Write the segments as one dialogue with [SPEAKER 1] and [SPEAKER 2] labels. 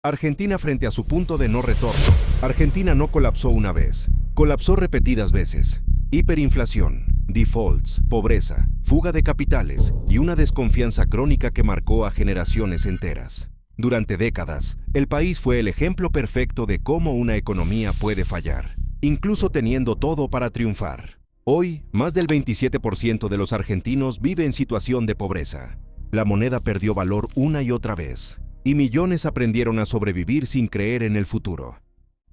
[SPEAKER 1] Argentina frente a su punto de no retorno. Argentina no colapsó una vez, colapsó repetidas veces. Hiperinflación, defaults, pobreza, fuga de capitales y una desconfianza crónica que marcó a generaciones enteras. Durante décadas, el país fue el ejemplo perfecto de cómo una economía puede fallar, incluso teniendo todo para triunfar. Hoy, más del 27% de los argentinos vive en situación de pobreza. La moneda perdió valor una y otra vez, y millones aprendieron a sobrevivir sin creer en el futuro.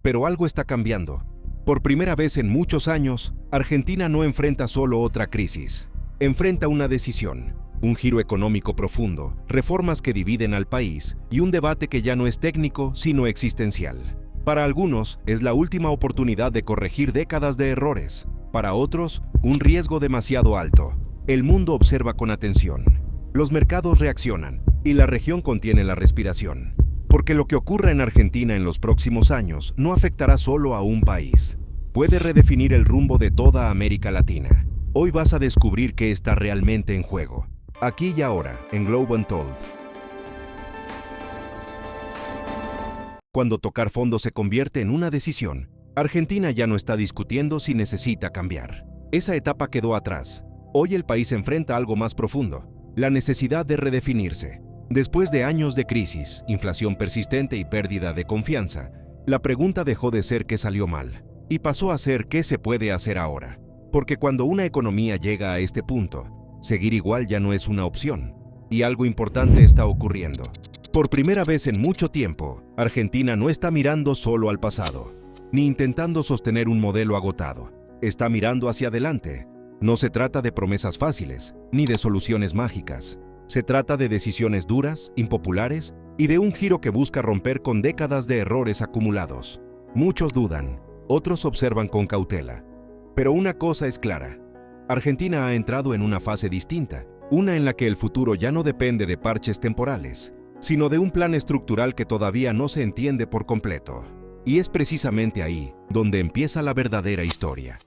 [SPEAKER 1] Pero algo está cambiando. Por primera vez en muchos años, Argentina no enfrenta solo otra crisis. Enfrenta una decisión, un giro económico profundo, reformas que dividen al país y un debate que ya no es técnico, sino existencial. Para algunos, es la última oportunidad de corregir décadas de errores. Para otros, un riesgo demasiado alto. El mundo observa con atención. Los mercados reaccionan y la región contiene la respiración. Porque lo que ocurra en Argentina en los próximos años no afectará solo a un país. Puede redefinir el rumbo de toda América Latina. Hoy vas a descubrir qué está realmente en juego. Aquí y ahora, en Globe Untold. Cuando tocar fondo se convierte en una decisión, Argentina ya no está discutiendo si necesita cambiar. Esa etapa quedó atrás. Hoy el país enfrenta algo más profundo, la necesidad de redefinirse. Después de años de crisis, inflación persistente y pérdida de confianza, la pregunta dejó de ser qué salió mal y pasó a ser qué se puede hacer ahora. Porque cuando una economía llega a este punto, seguir igual ya no es una opción. Y algo importante está ocurriendo. Por primera vez en mucho tiempo, Argentina no está mirando solo al pasado, ni intentando sostener un modelo agotado. Está mirando hacia adelante. No se trata de promesas fáciles, ni de soluciones mágicas. Se trata de decisiones duras, impopulares y de un giro que busca romper con décadas de errores acumulados. Muchos dudan, otros observan con cautela. Pero una cosa es clara. Argentina ha entrado en una fase distinta, una en la que el futuro ya no depende de parches temporales, sino de un plan estructural que todavía no se entiende por completo. Y es precisamente ahí donde empieza la verdadera historia.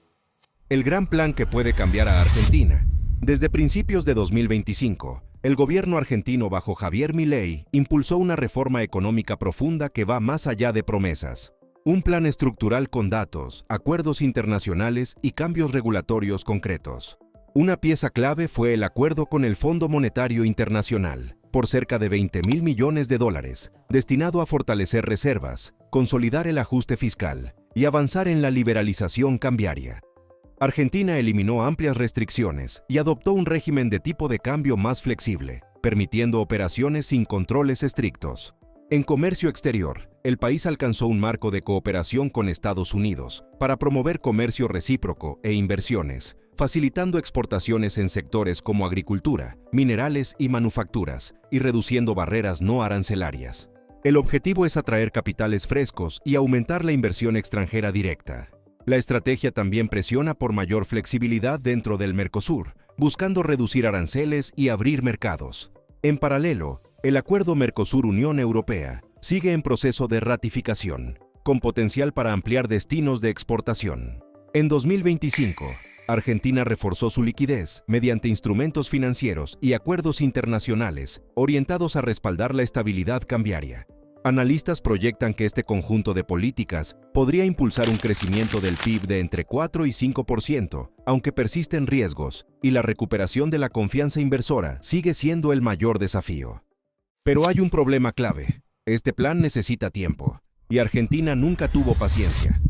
[SPEAKER 1] El gran plan que puede cambiar a Argentina. Desde principios de 2025, el gobierno argentino bajo Javier Milei impulsó una reforma económica profunda que va más allá de promesas. Un plan estructural con datos, acuerdos internacionales y cambios regulatorios concretos. Una pieza clave fue el acuerdo con el Fondo Monetario Internacional, por cerca de $20.000 millones, destinado a fortalecer reservas, consolidar el ajuste fiscal y avanzar en la liberalización cambiaria. Argentina eliminó amplias restricciones y adoptó un régimen de tipo de cambio más flexible, permitiendo operaciones sin controles estrictos. En comercio exterior, el país alcanzó un marco de cooperación con Estados Unidos para promover comercio recíproco e inversiones, facilitando exportaciones en sectores como agricultura, minerales y manufacturas, y reduciendo barreras no arancelarias. El objetivo es atraer capitales frescos y aumentar la inversión extranjera directa. La estrategia también presiona por mayor flexibilidad dentro del Mercosur, buscando reducir aranceles y abrir mercados. En paralelo, el acuerdo Mercosur-Unión Europea sigue en proceso de ratificación, con potencial para ampliar destinos de exportación. En 2025, Argentina reforzó su liquidez mediante instrumentos financieros y acuerdos internacionales orientados a respaldar la estabilidad cambiaria. Analistas proyectan que este conjunto de políticas podría impulsar un crecimiento del PIB de entre 4 y 5%, aunque persisten riesgos, y la recuperación de la confianza inversora sigue siendo el mayor desafío. Pero hay un problema clave. Este plan necesita tiempo, y Argentina nunca tuvo paciencia.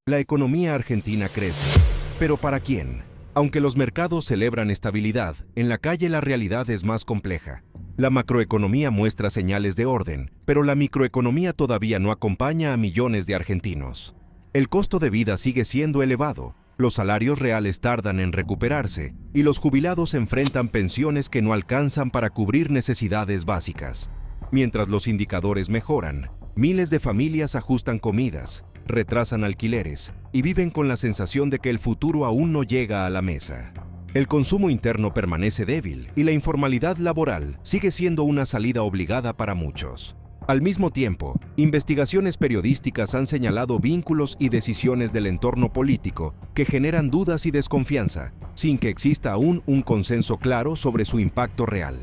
[SPEAKER 1] La economía argentina crece, pero ¿para quién? Aunque los mercados celebran estabilidad, en la calle la realidad es más compleja. La macroeconomía muestra señales de orden, pero la microeconomía todavía no acompaña a millones de argentinos. El costo de vida sigue siendo elevado, los salarios reales tardan en recuperarse y los jubilados enfrentan pensiones que no alcanzan para cubrir necesidades básicas. Mientras los indicadores mejoran, miles de familias ajustan comidas, retrasan alquileres y viven con la sensación de que el futuro aún no llega a la mesa. El consumo interno permanece débil y la informalidad laboral sigue siendo una salida obligada para muchos. Al mismo tiempo, investigaciones periodísticas han señalado vínculos y decisiones del entorno político que generan dudas y desconfianza, sin que exista aún un consenso claro sobre su impacto real.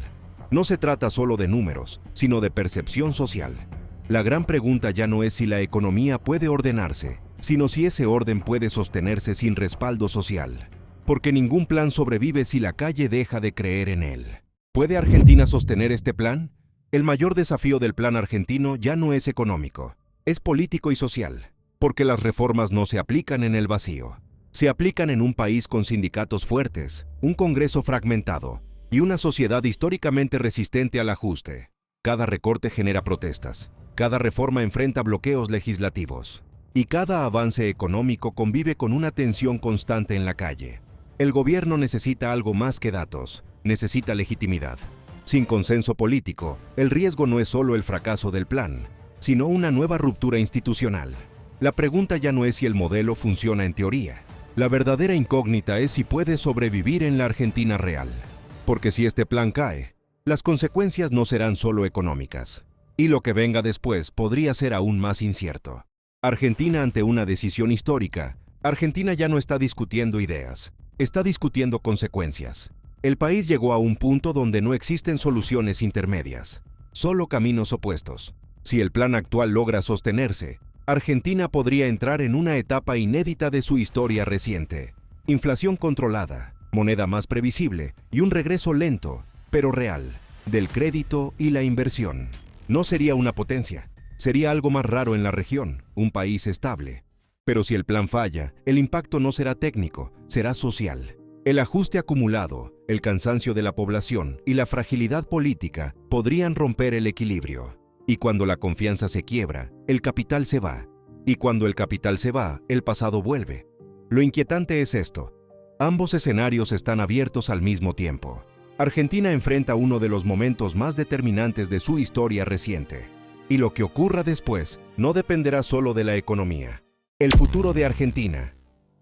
[SPEAKER 1] No se trata solo de números, sino de percepción social. La gran pregunta ya no es si la economía puede ordenarse, sino si ese orden puede sostenerse sin respaldo social. Porque ningún plan sobrevive si la calle deja de creer en él. ¿Puede Argentina sostener este plan? El mayor desafío del plan argentino ya no es económico, es político y social, porque las reformas no se aplican en el vacío. Se aplican en un país con sindicatos fuertes, un Congreso fragmentado y una sociedad históricamente resistente al ajuste. Cada recorte genera protestas, cada reforma enfrenta bloqueos legislativos y cada avance económico convive con una tensión constante en la calle. El gobierno necesita algo más que datos, necesita legitimidad. Sin consenso político, el riesgo no es solo el fracaso del plan, sino una nueva ruptura institucional. La pregunta ya no es si el modelo funciona en teoría. La verdadera incógnita es si puede sobrevivir en la Argentina real. Porque si este plan cae, las consecuencias no serán solo económicas. Y lo que venga después podría ser aún más incierto. Argentina ante una decisión histórica. Argentina ya no está discutiendo ideas, está discutiendo consecuencias. El país llegó a un punto donde no existen soluciones intermedias, solo caminos opuestos. Si el plan actual logra sostenerse, Argentina podría entrar en una etapa inédita de su historia reciente. Inflación controlada, moneda más previsible y un regreso lento, pero real, del crédito y la inversión. No sería una potencia, sería algo más raro en la región, un país estable. Pero si el plan falla, el impacto no será técnico, será social. El ajuste acumulado, el cansancio de la población y la fragilidad política podrían romper el equilibrio. Y cuando la confianza se quiebra, el capital se va. Y cuando el capital se va, el pasado vuelve. Lo inquietante es esto. Ambos escenarios están abiertos al mismo tiempo. Argentina enfrenta uno de los momentos más determinantes de su historia reciente. Y lo que ocurra después no dependerá solo de la economía. El futuro de Argentina.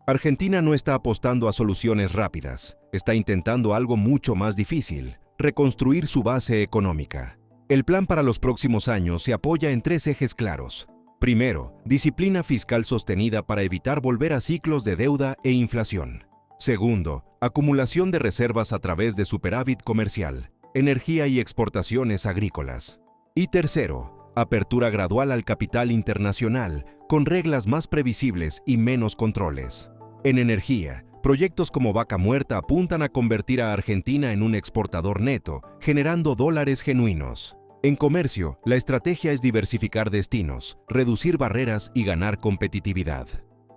[SPEAKER 1] Argentina no está apostando a soluciones rápidas, está intentando algo mucho más difícil, reconstruir su base económica. El plan para los próximos años se apoya en 3 ejes claros. Primero, disciplina fiscal sostenida para evitar volver a ciclos de deuda e inflación. Segundo, acumulación de reservas a través de superávit comercial, energía y exportaciones agrícolas. Y tercero, apertura gradual al capital internacional, con reglas más previsibles y menos controles. En energía, proyectos como Vaca Muerta apuntan a convertir a Argentina en un exportador neto, generando dólares genuinos. En comercio, la estrategia es diversificar destinos, reducir barreras y ganar competitividad.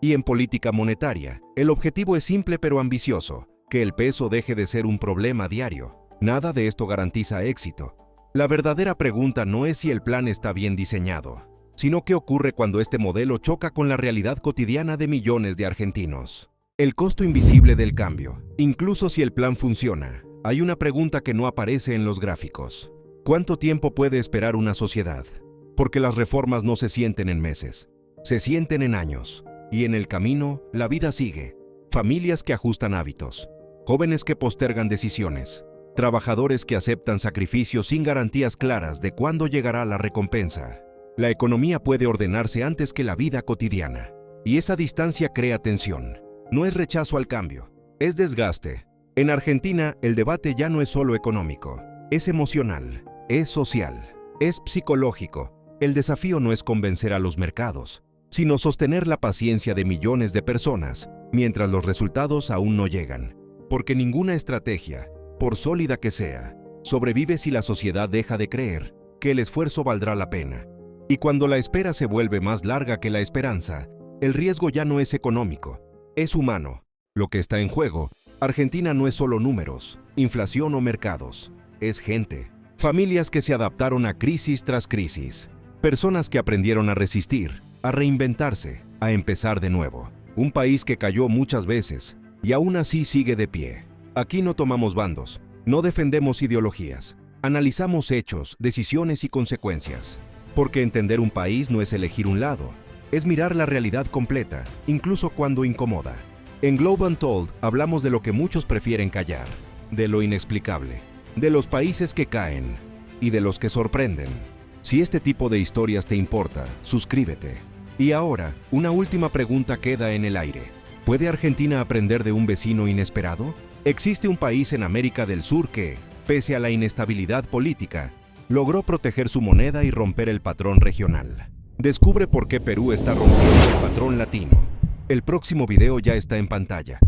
[SPEAKER 1] Y en política monetaria, el objetivo es simple pero ambicioso, que el peso deje de ser un problema diario. Nada de esto garantiza éxito. La verdadera pregunta no es si el plan está bien diseñado, sino qué ocurre cuando este modelo choca con la realidad cotidiana de millones de argentinos. El costo invisible del cambio. Incluso si el plan funciona, hay una pregunta que no aparece en los gráficos. ¿Cuánto tiempo puede esperar una sociedad? Porque las reformas no se sienten en meses, se sienten en años. Y en el camino, la vida sigue. Familias que ajustan hábitos, jóvenes que postergan decisiones, trabajadores que aceptan sacrificios sin garantías claras de cuándo llegará la recompensa. La economía puede ordenarse antes que la vida cotidiana, y esa distancia crea tensión. No es rechazo al cambio, es desgaste. En Argentina, el debate ya no es solo económico, es emocional, es social, es psicológico. El desafío no es convencer a los mercados, sino sostener la paciencia de millones de personas mientras los resultados aún no llegan. Porque ninguna estrategia, por sólida que sea, sobrevive si la sociedad deja de creer que el esfuerzo valdrá la pena. Y cuando la espera se vuelve más larga que la esperanza, el riesgo ya no es económico, es humano. Lo que está en juego, Argentina no es solo números, inflación o mercados, es gente. Familias que se adaptaron a crisis tras crisis, personas que aprendieron a resistir, a reinventarse, a empezar de nuevo. Un país que cayó muchas veces y aún así sigue de pie. Aquí no tomamos bandos, no defendemos ideologías, analizamos hechos, decisiones y consecuencias. Porque entender un país no es elegir un lado, es mirar la realidad completa, incluso cuando incomoda. En Globe Untold hablamos de lo que muchos prefieren callar, de lo inexplicable, de los países que caen y de los que sorprenden. Si este tipo de historias te importa, suscríbete. Y ahora, una última pregunta queda en el aire. ¿Puede Argentina aprender de un vecino inesperado? ¿Existe un país en América del Sur que, pese a la inestabilidad política, Logró proteger su moneda y romper el patrón regional. Descubre por qué Perú está rompiendo el patrón latino. El próximo video ya está en pantalla.